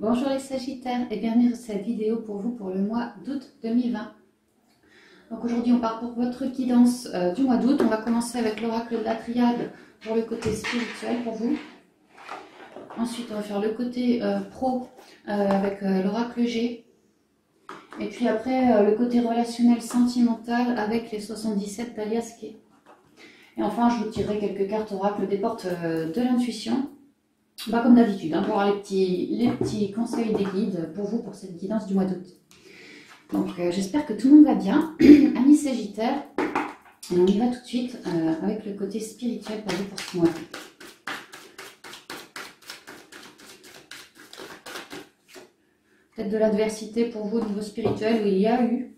Bonjour les Sagittaires et bienvenue sur cette vidéo pour vous pour le mois d'août 2020. Donc aujourd'hui on part pour votre guidance du mois d'août. On va commencer avec l'oracle de la triade pour le côté spirituel pour vous. Ensuite on va faire le côté pro avec l'oracle G. Et puis après le côté relationnel sentimental avec les 77 d'Alias K. Et enfin je vous tirerai quelques cartes oracle des portes de l'intuition. Bah, comme d'habitude, pour avoir les petits conseils des guides pour vous pour cette guidance du mois d'août. Donc j'espère que tout le monde va bien, amis Sagittaires. Et on y va tout de suite avec le côté spirituel pour vous pour ce mois d'août. Peut-être de l'adversité pour vous au niveau spirituel où il y a eu.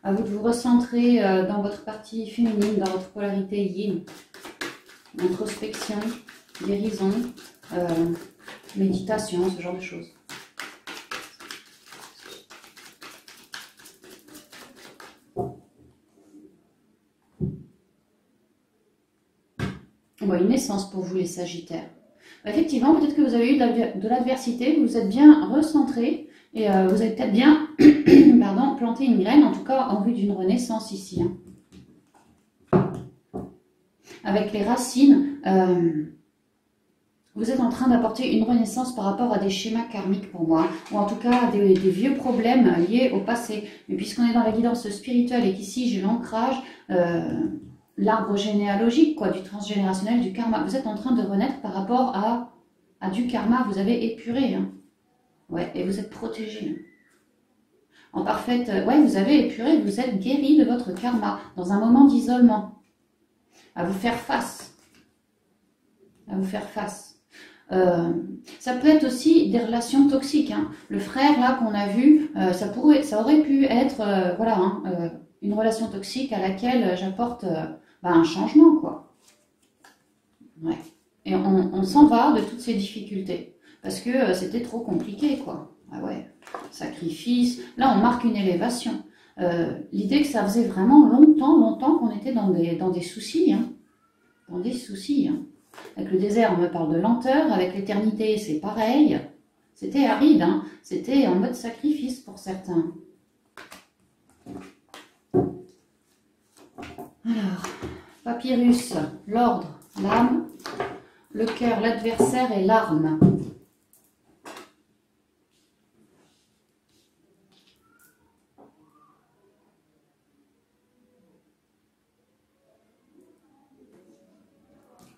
À vous de vous recentrer dans votre partie féminine, dans votre polarité yin. Introspection, guérison, méditation, ce genre de choses. Bon, une naissance pour vous les Sagittaires. Effectivement, peut-être que vous avez eu de l'adversité, vous êtes bien recentré et vous avez peut-être bien pardon, planté une graine, en tout cas en vue d'une renaissance ici. Avec les racines, vous êtes en train d'apporter une renaissance par rapport à des schémas karmiques pour moi, ou en tout cas des vieux problèmes liés au passé. Mais puisqu'on est dans la guidance spirituelle et qu'ici j'ai l'ancrage, l'arbre généalogique, quoi, du transgénérationnel, du karma, vous êtes en train de renaître par rapport à du karma, vous avez épuré. Ouais, et vous êtes protégé. En parfaite, ouais, vous avez épuré, vous êtes guéri de votre karma dans un moment d'isolement. À vous faire face. À vous faire face. Ça peut être aussi des relations toxiques. Le frère là qu'on a vu, ça aurait pu être une relation toxique à laquelle j'apporte un changement, quoi. Ouais. Et on s'en va de toutes ces difficultés parce que c'était trop compliqué, quoi. Ah ouais, sacrifice. Là, on marque une élévation. L'idée que ça faisait vraiment longtemps qu'on était dans des soucis. Dans des soucis. Avec le désert, on me parle de lenteur. Avec l'éternité, c'est pareil. C'était aride. C'était en mode sacrifice pour certains. Alors, papyrus, l'ordre, l'âme, le cœur, l'adversaire et l'arme.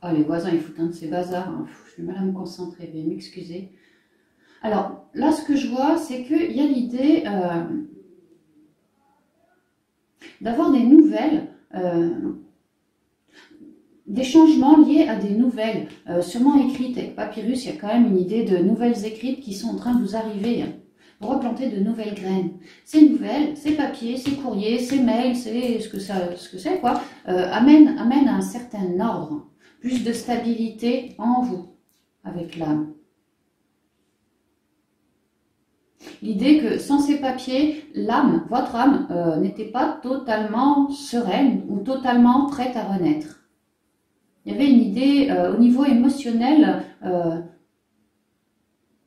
Oh, les voisins, ils foutent un de ces bazars. J'ai du mal à me concentrer, veuillez m'excuser. Alors, là, ce que je vois, c'est qu'il y a l'idée d'avoir des nouvelles, des changements liés à des nouvelles, sûrement écrites. Avec Papyrus, il y a quand même une idée de nouvelles écrites qui sont en train de vous arriver pour replanter de nouvelles graines. Ces nouvelles, ces papiers, ces courriers, ces mails, c'est ce que c'est, quoi, amènent à un certain ordre. Plus de stabilité en vous, avec l'âme. L'idée que sans ces papiers, l'âme, votre âme, n'était pas totalement sereine ou totalement prête à renaître. Il y avait une idée au niveau émotionnel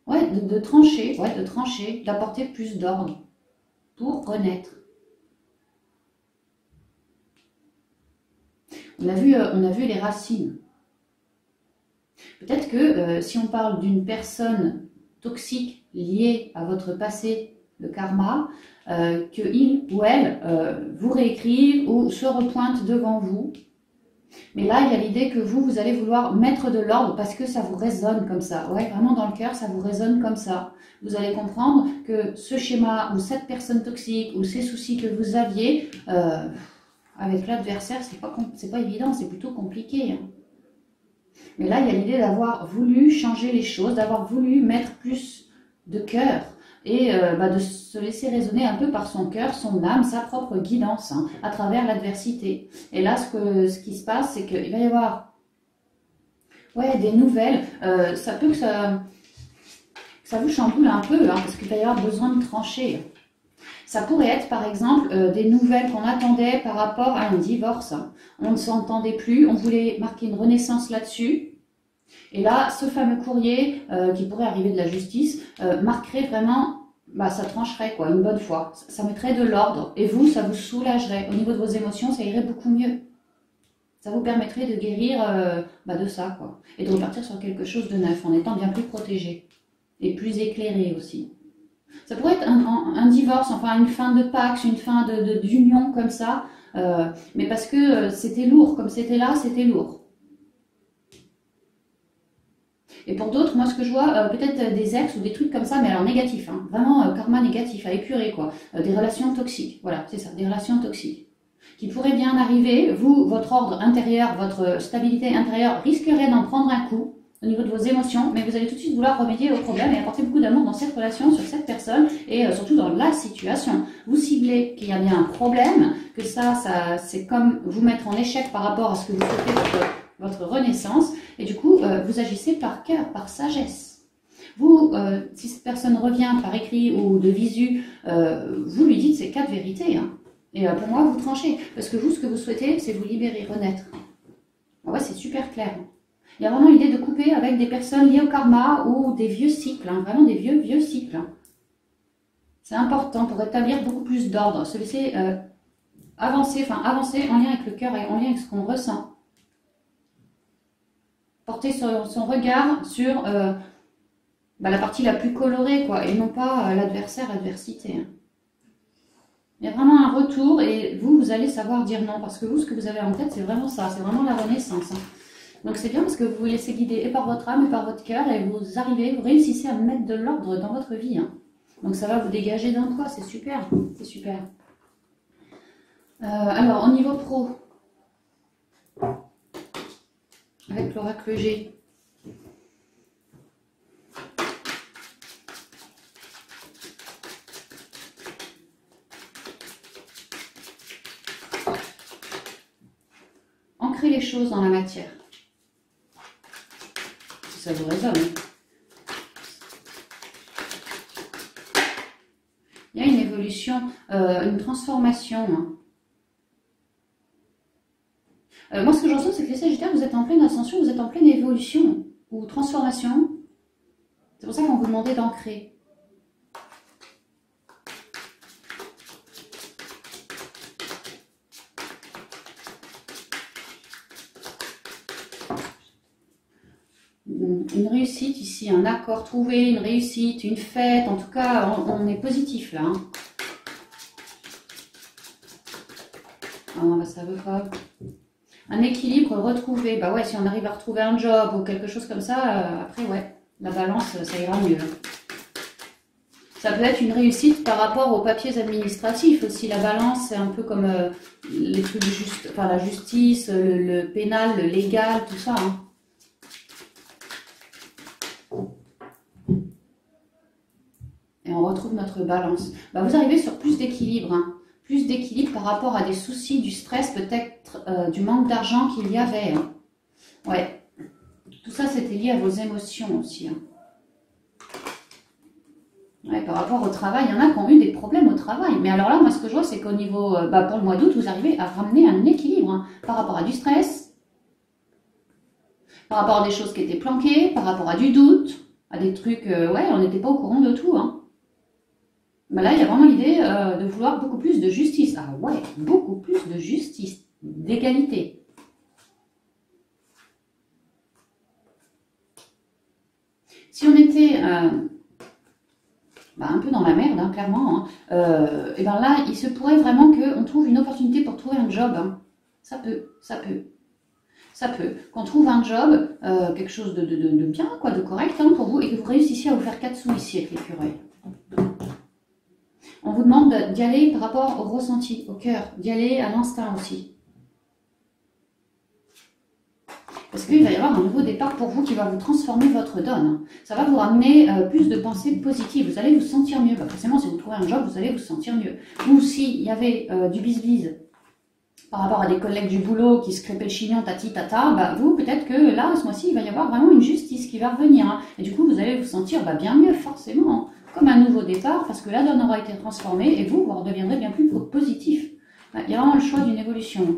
de trancher, d'apporter plus d'ordre pour renaître. On a vu les racines. Peut-être que si on parle d'une personne toxique liée à votre passé, le karma, qu'il ou elle vous réécrive ou se repointe devant vous. Mais là, il y a l'idée que vous allez vouloir mettre de l'ordre parce que ça vous résonne comme ça. Ouais, vraiment dans le cœur, ça vous résonne comme ça. Vous allez comprendre que ce schéma ou cette personne toxique ou ces soucis que vous aviez, avec l'adversaire, c'est pas évident, c'est plutôt compliqué. Mais là, il y a l'idée d'avoir voulu changer les choses, d'avoir voulu mettre plus de cœur et de se laisser raisonner un peu par son cœur, son âme, sa propre guidance à travers l'adversité. Et là, ce qui se passe, c'est qu'il va y avoir des nouvelles. Ça peut que ça vous chamboule un peu, parce qu'il va y avoir besoin de trancher. Ça pourrait être par exemple des nouvelles qu'on attendait par rapport à un divorce. On ne s'entendait plus, on voulait marquer une renaissance là-dessus. Et là, ce fameux courrier qui pourrait arriver de la justice marquerait vraiment, bah, ça trancherait quoi, une bonne fois. Ça mettrait de l'ordre. Et vous, ça vous soulagerait. Au niveau de vos émotions, ça irait beaucoup mieux. Ça vous permettrait de guérir de ça quoi. Et de repartir sur quelque chose de neuf en étant bien plus protégé. Et plus éclairé aussi. Ça pourrait être un divorce, enfin une fin de Pax, une fin d'union comme ça. Mais parce que c'était lourd, comme c'était là, c'était lourd. Et pour d'autres, moi ce que je vois, peut-être des ex ou des trucs comme ça, mais alors négatif, hein, vraiment karma négatif, à épurer quoi. Des relations toxiques, voilà, c'est ça, des relations toxiques. Qui pourraient bien arriver, vous, votre ordre intérieur, votre stabilité intérieure risquerait d'en prendre un coup au niveau de vos émotions, mais vous allez tout de suite vouloir remédier au problème et apporter beaucoup d'amour dans cette relation, sur cette personne et surtout dans la situation. Vous ciblez qu'il y a bien un problème, que ça c'est comme vous mettre en échec par rapport à ce que vous souhaitez votre renaissance, et du coup, vous agissez par cœur, par sagesse. Vous, si cette personne revient par écrit ou de visu, vous lui dites ces 4 vérités. Hein. Et pour moi, vous tranchez. Parce que vous, ce que vous souhaitez, c'est vous libérer, renaître. Ouais, c'est super clair. Il y a vraiment l'idée de couper avec des personnes liées au karma ou des vieux cycles. Hein, vraiment des vieux cycles. Hein. C'est important pour établir beaucoup plus d'ordre. Se laisser avancer en lien avec le cœur et en lien avec ce qu'on ressent. Porter son regard sur la partie la plus colorée, quoi, et non pas l'adversaire, l'adversité. Hein. Il y a vraiment un retour et vous allez savoir dire non, parce que vous, ce que vous avez en tête, c'est vraiment ça, c'est vraiment la renaissance. Hein. Donc c'est bien parce que vous vous laissez guider et par votre âme et par votre cœur et vous réussissez à mettre de l'ordre dans votre vie. Hein. Donc ça va vous dégager d'un toit, c'est super, c'est super. Alors, au niveau pro, avec l'oracle G. Ancrer les choses dans la matière. Si ça vous résonne. Il y a une évolution, une transformation. Hein. Moi, ce que je ressens, c'est que les Sagittaires, vous êtes en pleine ascension, vous êtes en pleine évolution ou transformation. C'est pour ça qu'on vous demandait d'ancrer. Une réussite ici, un accord trouvé, une réussite, une fête. En tout cas, on est positif là. Hein. Ah, bah, ça veut pas. Un équilibre retrouvé. Bah ouais, si on arrive à retrouver un job ou quelque chose comme ça, après, ouais, la balance, ça ira mieux. Ça peut être une réussite par rapport aux papiers administratifs aussi. La balance, c'est un peu comme les trucs la justice, le pénal, le légal, tout ça. Hein. Et on retrouve notre balance. Bah, vous arrivez sur plus d'équilibre. Hein. Plus d'équilibre par rapport à des soucis, du stress, peut-être du manque d'argent qu'il y avait. Hein. Ouais. Tout ça, c'était lié à vos émotions aussi. Hein. Ouais, par rapport au travail, il y en a qui ont eu des problèmes au travail. Mais alors là, moi, ce que je vois, c'est qu'au niveau, pour le mois d'août, vous arrivez à ramener un équilibre hein, par rapport à du stress, par rapport à des choses qui étaient planquées, par rapport à du doute, à des trucs, on n'était pas au courant de tout. Hein. Mais là, il y a vraiment l'idée de vouloir beaucoup plus de justice. Ah ouais, beaucoup plus de justice, d'égalité. Si on était un peu dans la merde, hein, clairement, hein, et ben là, il se pourrait vraiment qu'on trouve une opportunité pour trouver un job. Hein. Ça peut. Qu'on trouve un job, quelque chose de bien, quoi, de correct hein, pour vous, et que vous réussissiez à vous faire 4 sous ici avec l'écureuil. On vous demande d'y aller par rapport au ressenti, au cœur, d'y aller à l'instinct aussi. Parce qu'il va y avoir un nouveau départ pour vous qui va vous transformer votre donne. Ça va vous ramener plus de pensées positives. Vous allez vous sentir mieux. Bah, forcément, si vous trouvez un job, vous allez vous sentir mieux. Ou s'il y avait du bis-bis par rapport à des collègues du boulot qui se crêpaient le chignon tati tata, bah, vous, peut-être que là, ce mois-ci, il va y avoir vraiment une justice qui va revenir. Hein. Et du coup, vous allez vous sentir bien mieux, forcément. comme un nouveau départ, parce que la donne aura été transformée et vous redeviendrez bien plus positif. Il y a vraiment le choix d'une évolution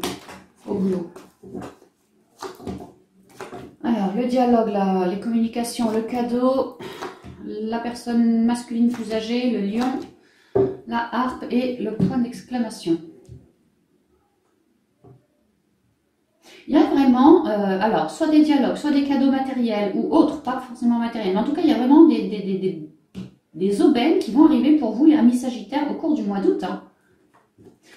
au boulot. Alors, le dialogue, les communications, le cadeau, la personne masculine plus âgée, le lion, la harpe et le point d'exclamation. Il y a vraiment, alors, soit des dialogues, soit des cadeaux matériels ou autres, pas forcément matériels, mais en tout cas, il y a vraiment des aubaines qui vont arriver pour vous, les amis Sagittaires, au cours du mois d'août. Hein.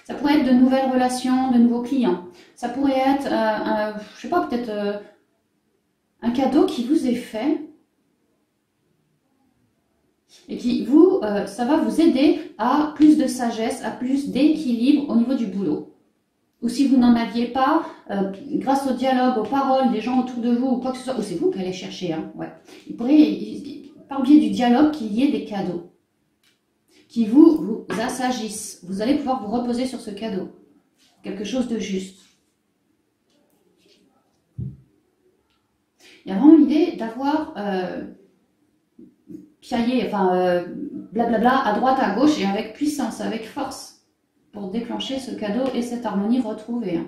Ça pourrait être de nouvelles relations, de nouveaux clients. Ça pourrait être, je sais pas, peut-être un cadeau qui vous est fait et qui vous, ça va vous aider à plus de sagesse, à plus d'équilibre au niveau du boulot. Ou si vous n'en aviez pas, grâce au dialogue, aux paroles des gens autour de vous, ou quoi que ce soit, ou c'est vous qui allez chercher, hein, ouais. Il pourrait, par le biais du dialogue, qu'il y ait des cadeaux qui vous assagissent. Vous allez pouvoir vous reposer sur ce cadeau. Quelque chose de juste. Il y a vraiment l'idée d'avoir piaillé, enfin, blablabla, à droite, à gauche, et avec puissance, avec force, pour déclencher ce cadeau et cette harmonie retrouvée. Hein.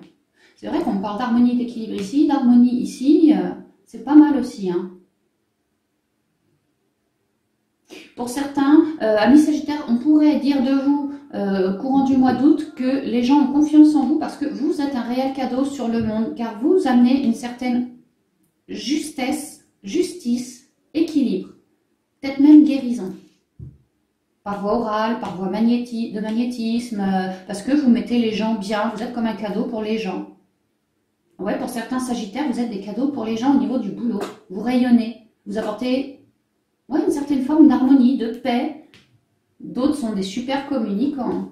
C'est vrai qu'on parle d'harmonie, d'équilibre ici, d'harmonie ici, c'est pas mal aussi. Hein. Pour certains, amis Sagittaires, on pourrait dire de vous, courant du mois d'août, que les gens ont confiance en vous parce que vous êtes un réel cadeau sur le monde, car vous amenez une certaine justesse, justice, équilibre, peut-être même guérison. Par voie orale, par voie de magnétisme, parce que vous mettez les gens bien, vous êtes comme un cadeau pour les gens. Ouais, pour certains Sagittaires, vous êtes des cadeaux pour les gens au niveau du boulot. Vous rayonnez, vous apportez une certaine forme d'harmonie, de paix. D'autres sont des super communicants.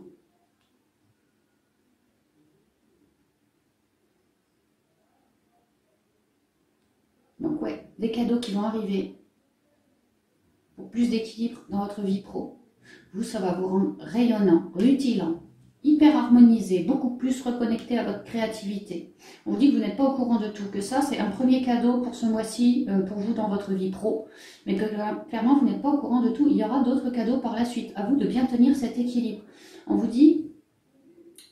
Donc ouais, des cadeaux qui vont arriver pour plus d'équilibre dans votre vie pro. Vous, ça va vous rendre rayonnant, rutilant, hyper harmonisé, beaucoup plus reconnecté à votre créativité. On vous dit que vous n'êtes pas au courant de tout, que ça, c'est un premier cadeau pour ce mois-ci, pour vous dans votre vie pro, mais que clairement, vous n'êtes pas au courant de tout. Il y aura d'autres cadeaux par la suite. À vous de bien tenir cet équilibre. On vous dit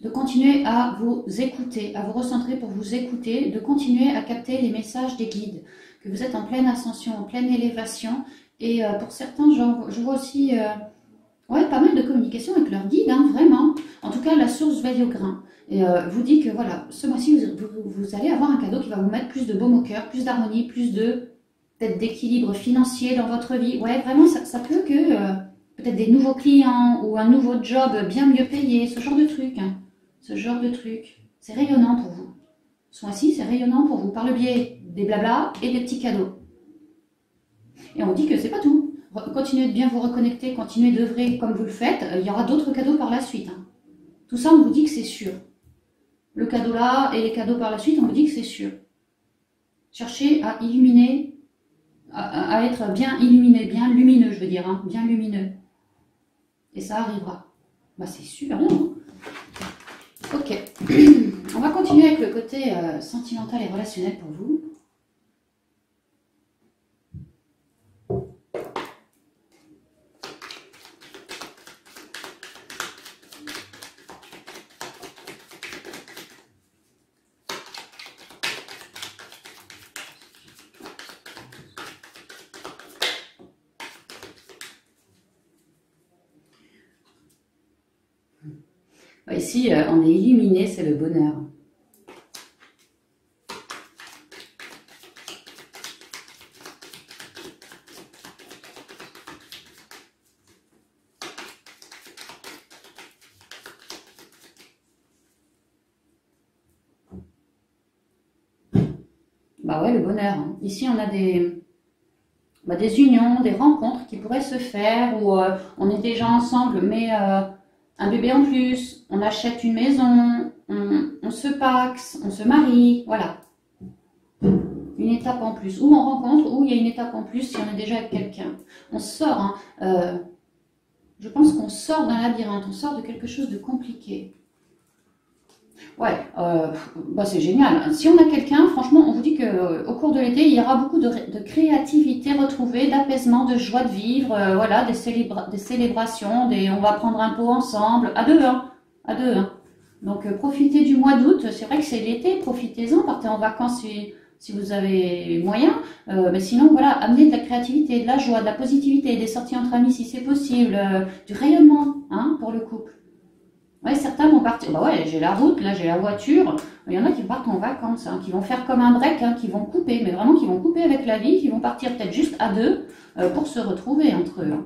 de continuer à vous écouter, à vous recentrer pour vous écouter, de continuer à capter les messages des guides, que vous êtes en pleine ascension, en pleine élévation. Et pour certains, je vois aussi... pas mal de communication avec leur guide, hein, vraiment. En tout cas, la source veille au grain. Et vous dit que voilà, ce mois-ci, vous allez avoir un cadeau qui va vous mettre plus de baume au cœur, plus d'harmonie, plus peut-être d'équilibre financier dans votre vie. Ouais, vraiment, ça peut que peut-être des nouveaux clients ou un nouveau job bien mieux payé, ce genre de truc. Hein, ce genre de truc. C'est rayonnant pour vous. Ce mois-ci, c'est rayonnant pour vous par le biais des blablas et des petits cadeaux. Et on dit que c'est pas tout. Continuez de bien vous reconnecter, continuez d'œuvrer comme vous le faites, il y aura d'autres cadeaux par la suite. Hein. Tout ça, on vous dit que c'est sûr. Le cadeau là et les cadeaux par la suite, on vous dit que c'est sûr. Cherchez à illuminer, à être bien illuminé, bien lumineux, je veux dire, hein, bien lumineux. Et ça arrivera. Bah, c'est super bien. Hein. Ok. On va continuer avec le côté sentimental et relationnel pour vous. Ici, on est illuminé, c'est le bonheur. Bah ouais, le bonheur. Hein. Ici, on a des unions, des rencontres qui pourraient se faire où on est déjà ensemble, mais un bébé en plus, on achète une maison, on se paxe, on se marie, voilà. Une étape en plus. Ou on rencontre, ou il y a une étape en plus si on est déjà avec quelqu'un. On sort, hein, je pense qu'on sort d'un labyrinthe, on sort de quelque chose de compliqué. Ouais, bah c'est génial. Si on a quelqu'un, franchement, on vous dit que au cours de l'été, il y aura beaucoup de créativité retrouvée, d'apaisement, de joie de vivre, voilà, des célébrations, on va prendre un pot ensemble, à deux, hein, à deux, hein. Donc profitez du mois d'août. C'est vrai que c'est l'été, profitez-en, partez en vacances si vous avez moyen. Mais sinon, voilà, amenez de la créativité, de la joie, de la positivité, des sorties entre amis si c'est possible, du rayonnement, hein, pour le couple. Ouais, certains vont partir. Bah ouais, j'ai la route, là j'ai la voiture. Il y en a qui partent en vacances, hein, qui vont faire comme un break, hein, qui vont couper, mais vraiment qui vont couper avec la vie, qui vont partir peut-être juste à deux pour se retrouver entre eux, hein.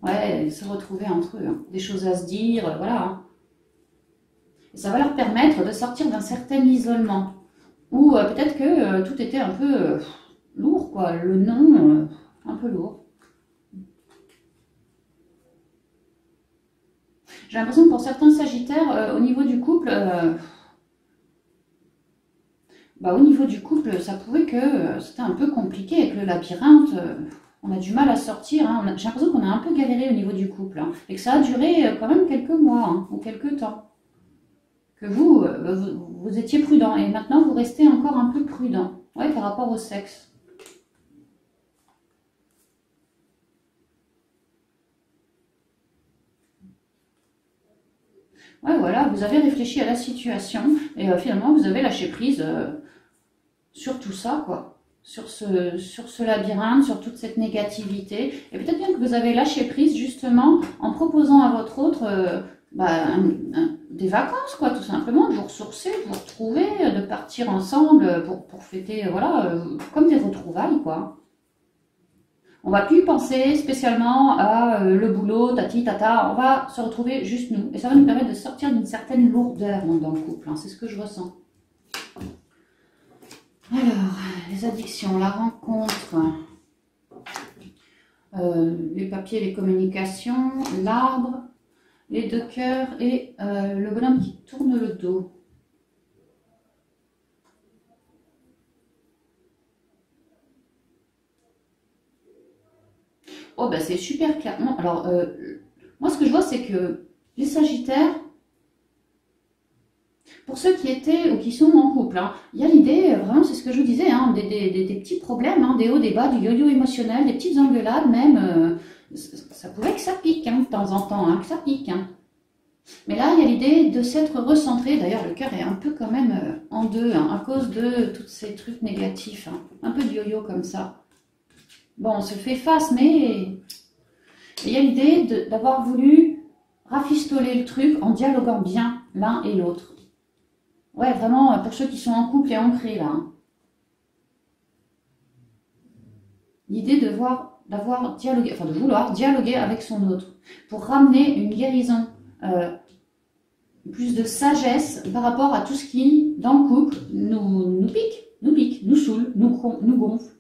Ouais, se retrouver entre eux, hein. Des choses à se dire, voilà, hein. Et ça va leur permettre de sortir d'un certain isolement. Ou peut-être que tout était un peu lourd, quoi. Le nom, un peu lourd. J'ai l'impression que pour certains sagittaires, au niveau du couple, bah, au niveau du couple, ça pouvait que c'était un peu compliqué avec le labyrinthe. On a du mal à sortir, hein. J'ai l'impression qu'on a un peu galéré au niveau du couple, hein, et que ça a duré quand même quelques mois, hein, ou quelques temps. Que vous étiez prudent et maintenant vous restez encore un peu prudent, ouais, par rapport au sexe. Ouais, voilà, vous avez réfléchi à la situation et finalement vous avez lâché prise sur tout ça, quoi. Sur ce labyrinthe, sur toute cette négativité. Et peut-être bien que vous avez lâché prise justement en proposant à votre autre bah, des vacances, quoi, tout simplement, de vous ressourcer, de vous retrouver, de partir ensemble pour fêter, voilà, comme des retrouvailles, quoi. On va plus penser spécialement à le boulot, tati, tata, on va se retrouver juste nous. Et ça va nous permettre de sortir d'une certaine lourdeur dans le couple, hein, c'est ce que je ressens. Alors, les addictions, la rencontre, les papiers, les communications, l'arbre, les deux cœurs et le bonhomme qui tourne le dos. Oh, ben c'est super clair. Non, alors, moi, ce que je vois, c'est que les Sagittaires, pour ceux qui étaient ou qui sont en couple, hein, il y a l'idée, vraiment, c'est ce que je vous disais, hein, des petits problèmes, hein, des hauts, des bas, du yo-yo émotionnel, des petites engueulades même. Ça pouvait que ça pique, hein, de temps en temps, hein, que ça pique, hein. Mais là, il y a l'idée de s'être recentré. D'ailleurs, le cœur est un peu quand même en deux, hein, à cause de tous ces trucs négatifs, hein, un peu de yo-yo comme ça. Bon, on se fait face, mais il y a l'idée d'avoir voulu rafistoler le truc en dialoguant bien l'un et l'autre. Ouais, vraiment, pour ceux qui sont en couple et ancrés, là, hein. L'idée d'avoir dialogué, enfin de vouloir dialoguer avec son autre pour ramener une guérison, plus de sagesse par rapport à tout ce qui, dans le couple, nous pique, nous saoule, nous gonfle.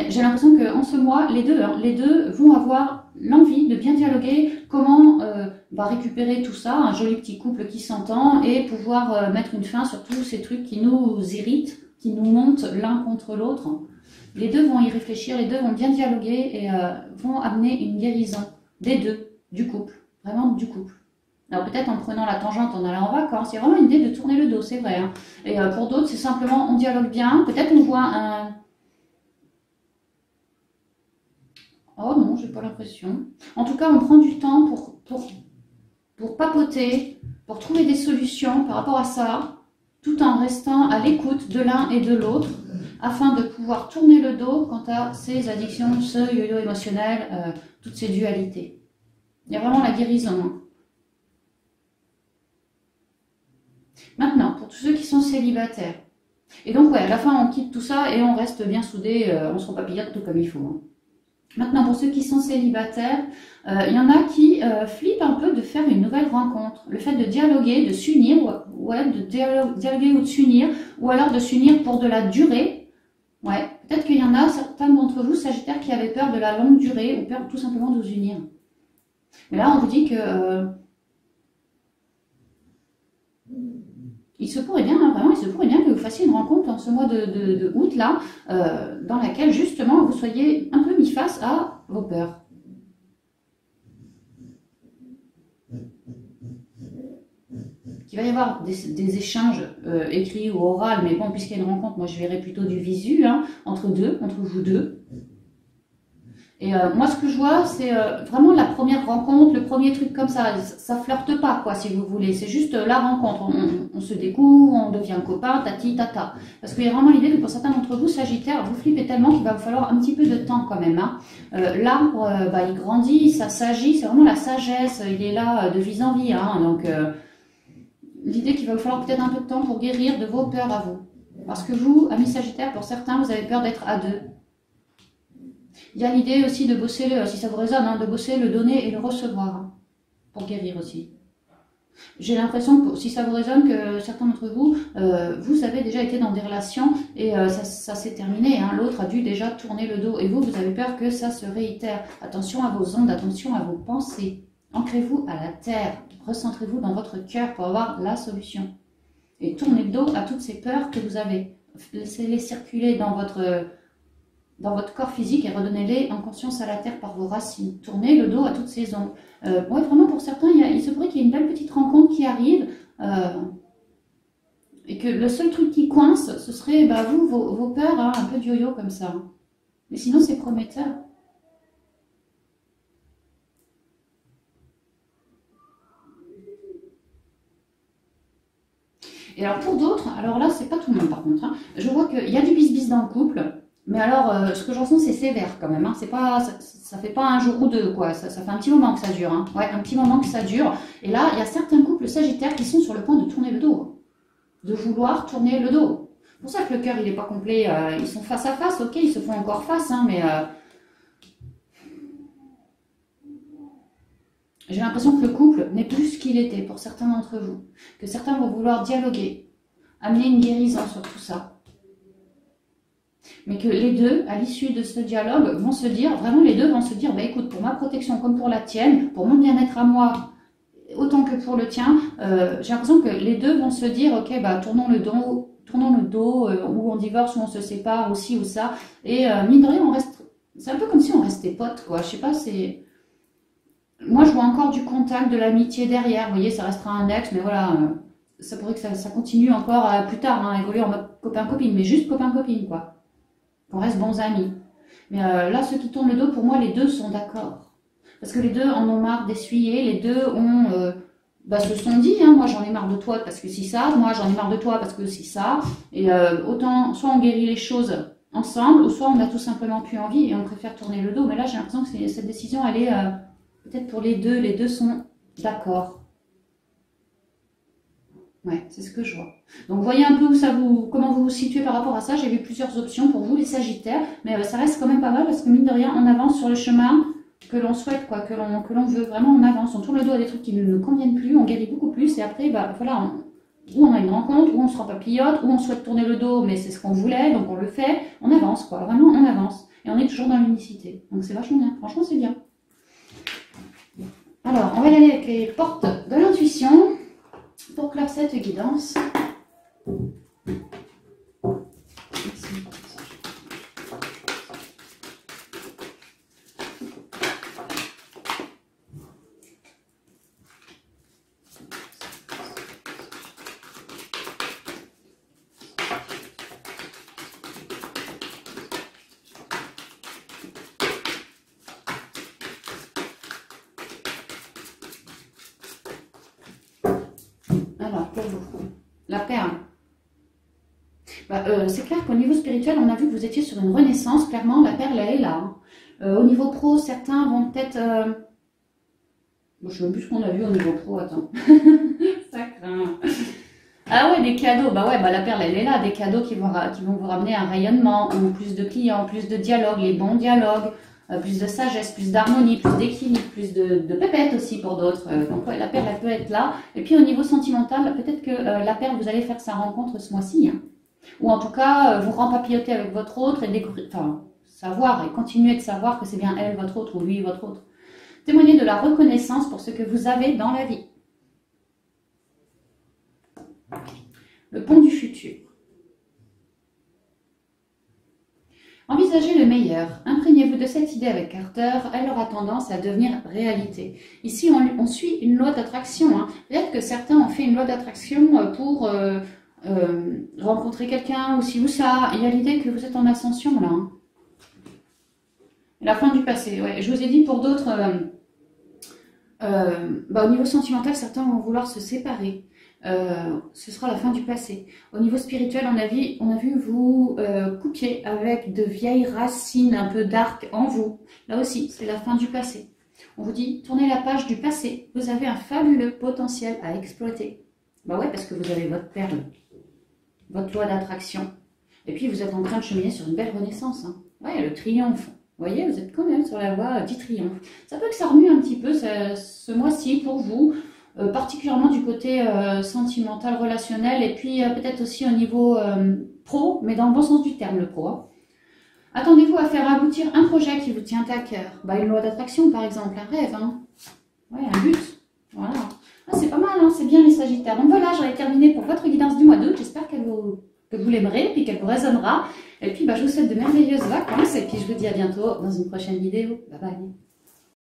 J'ai l'impression qu'en ce mois, les deux vont avoir l'envie de bien dialoguer, comment récupérer tout ça, un joli petit couple qui s'entend, et pouvoir mettre une fin sur tous ces trucs qui nous irritent, qui nous montent l'un contre l'autre. Les deux vont y réfléchir, les deux vont bien dialoguer et vont amener une guérison des deux, du couple, vraiment du couple. Alors peut-être en prenant la tangente en allant en vacances, il y a vraiment une idée de tourner le dos, c'est vrai, hein. Et pour d'autres, c'est simplement on dialogue bien, peut-être on voit un... Oh non, j'ai pas l'impression. En tout cas, on prend du temps pour papoter, pour trouver des solutions par rapport à ça, tout en restant à l'écoute de l'un et de l'autre, afin de pouvoir tourner le dos quant à ces addictions, ce yo-yo émotionnel, toutes ces dualités. Il y a vraiment la guérison, hein. Maintenant, pour tous ceux qui sont célibataires. Et donc, ouais, à la fin, on quitte tout ça et on reste bien soudés, on se repapillote tout comme il faut, hein. Maintenant, pour ceux qui sont célibataires, il y en a qui flippent un peu de faire une nouvelle rencontre. Le fait de dialoguer, de s'unir, ouais, de dialoguer ou de s'unir, ou alors de s'unir pour de la durée. Ouais, peut-être qu'il y en a certains d'entre vous, Sagittaires, qui avaient peur de la longue durée ou peur tout simplement de vous unir. Mais là, on vous dit que il se pourrait bien, hein, vraiment, il se pourrait bien que vous fassiez une rencontre en ce mois de août là, dans laquelle justement vous soyez un peu mis face à vos peurs. qu'il va y avoir des échanges écrits ou oraux, mais bon, puisqu'il y a une rencontre, moi je verrais plutôt du visu, hein, entre vous deux. Et moi, ce que je vois, c'est vraiment la première rencontre, le premier truc comme ça flirte pas, quoi, si vous voulez. C'est juste la rencontre. On se découvre, on devient copain, tati, tata. Parce qu'il y a vraiment l'idée que pour certains d'entre vous, Sagittaire, vous flippez tellement qu'il va vous falloir un petit peu de temps quand même. Hein. L'arbre, il grandit, ça s'agit, c'est vraiment la sagesse. Il est là de vie en vie. Hein, donc, l'idée qu'il va vous falloir peut-être un peu de temps pour guérir de vos peurs à vous. Parce que vous, amis Sagittaire, pour certains, vous avez peur d'être à deux. Il y a l'idée aussi de bosser, si ça vous résonne, hein, de bosser le donner et le recevoir, hein, pour guérir aussi. J'ai l'impression, si ça vous résonne, que certains d'entre vous, vous avez déjà été dans des relations et ça s'est terminé. Hein, l'autre a dû déjà tourner le dos et vous avez peur que ça se réitère. Attention à vos ondes, attention à vos pensées. Ancrez-vous à la terre, recentrez-vous dans votre cœur pour avoir la solution. Et tournez le dos à toutes ces peurs que vous avez. Laissez-les circuler dans votre corps physique et redonnez-les en conscience à la terre par vos racines. Tournez le dos à toutes ces ondes. Ouais, vraiment, pour certains, il se pourrait qu'il y ait une belle petite rencontre qui arrive et que le seul truc qui coince, ce serait vous, vos peurs, hein, un peu de yo-yo comme ça. Mais sinon, c'est prometteur. Et alors, pour d'autres, alors là, c'est pas tout le monde par contre, hein, je vois qu'il y a du bis-bis dans le couple. Mais alors, ce que j'en sens, c'est sévère quand même. Hein. C'est pas, ça fait pas un jour ou deux, quoi. Ça fait un petit moment que ça dure. Hein. Ouais, un petit moment que ça dure. Et là, il y a certains couples sagittaires qui sont sur le point de tourner le dos. De vouloir tourner le dos. C'est pour ça que le cœur, il n'est pas complet. Ils sont face à face, ok, ils se font encore face, hein, mais j'ai l'impression que le couple n'est plus ce qu'il était pour certains d'entre vous. Que certains vont vouloir dialoguer, amener une guérison sur tout ça. Mais que les deux, à l'issue de ce dialogue, vont se dire, vraiment les deux vont se dire, écoute, pour ma protection comme pour la tienne, pour mon bien-être à moi, autant que pour le tien, j'ai l'impression que les deux vont se dire, ok, tournons le dos, ou on divorce, ou on se sépare, ou ci ou ça, et mine de rien, on reste, c'est un peu comme si on restait potes, quoi, je sais pas, c'est... Moi, je vois encore du contact, de l'amitié derrière, vous voyez, ça restera un ex, mais voilà, ça pourrait que ça continue encore plus tard, hein, évoluer en mode copain-copine, mais juste copain-copine, quoi. Qu'on reste bons amis. Mais là, ceux qui tournent le dos, pour moi, les deux sont d'accord. Parce que les deux en ont marre d'essuyer, les deux ont, se sont dit, hein, moi j'en ai marre de toi parce que si ça, moi j'en ai marre de toi parce que si ça. Et autant, soit on guérit les choses ensemble, ou soit on a tout simplement plus envie et on préfère tourner le dos. Mais là, j'ai l'impression que cette décision, elle est peut-être pour les deux sont d'accord. Ouais, c'est ce que je vois. Donc, voyez un peu comment vous vous situez par rapport à ça. J'ai vu plusieurs options pour vous, les Sagittaires. Mais ça reste quand même pas mal parce que, mine de rien, on avance sur le chemin que l'on souhaite, quoi, que l'on veut. Vraiment, on avance. On tourne le dos à des trucs qui ne nous conviennent plus. On guérit beaucoup plus. Et après, voilà, ou on a une rencontre, ou on se papillote, ou on souhaite tourner le dos, mais c'est ce qu'on voulait, donc on le fait. On avance, quoi. Vraiment, on avance. Et on est toujours dans l'unicité. Donc, c'est vachement bien. Franchement, c'est bien. Alors, on va y aller avec les portes de l'intuition. Pour clore cette guidance. Alors, pour vous, la perle. C'est clair qu'au niveau spirituel, on a vu que vous étiez sur une renaissance. Clairement, la perle, elle est là. Au niveau pro, certains vont peut-être... Bon, je ne sais même plus ce qu'on a vu au niveau pro, attends. Ça craint. Ah ouais, des cadeaux. La perle, elle est là. Des cadeaux qui vont vous ramener un rayonnement, ou plus de clients, plus de dialogues, les bons dialogues. Plus de sagesse, plus d'harmonie, plus d'équilibre, plus de pépettes aussi pour d'autres. Donc ouais, la perle, elle peut être là. Et puis au niveau sentimental, peut-être que la perle, vous allez faire sa rencontre ce mois-ci. Hein. Ou en tout cas, vous rempapilloter avec votre autre et découvrir, savoir et continuer de savoir que c'est bien elle, votre autre, ou lui, votre autre. Témoignez de la reconnaissance pour ce que vous avez dans la vie. Le pont du futur. Envisagez le meilleur. Imprégnez-vous de cette idée avec Carter, elle aura tendance à devenir réalité. Ici, on suit une loi d'attraction. Hein. Peut-être que certains ont fait une loi d'attraction pour rencontrer quelqu'un ou ci ou ça. Il y a l'idée que vous êtes en ascension là. Hein. La fin du passé, ouais. Je vous ai dit pour d'autres, au niveau sentimental, certains vont vouloir se séparer. Ce sera la fin du passé. Au niveau spirituel, on a vu vous coupiez avec de vieilles racines un peu dark en vous. Là aussi, c'est la fin du passé. On vous dit, tournez la page du passé. Vous avez un fabuleux potentiel à exploiter. Bah ouais, parce que vous avez votre perle, votre loi d'attraction. Et puis, vous êtes en train de cheminer sur une belle renaissance. Hein. Ouais, le triomphe. Vous voyez, vous êtes quand même sur la voie du triomphe. Ça peut que ça remue un petit peu ce mois-ci pour vous. Particulièrement du côté sentimental, relationnel, et puis peut-être aussi au niveau pro, mais dans le bon sens du terme, le pro. Hein. Attendez-vous à faire aboutir un projet qui vous tient à cœur. Bah, une loi d'attraction, par exemple, un rêve, hein. Ouais, un but. Voilà. Ah, c'est pas mal, hein, c'est bien les Sagittaires. Donc voilà, j'en ai terminé pour votre guidance du mois d'août. J'espère que vous l'aimerez, puis qu'elle vous résonnera. Et puis, je vous souhaite de merveilleuses vacances, et puis je vous dis à bientôt dans une prochaine vidéo. Bye bye.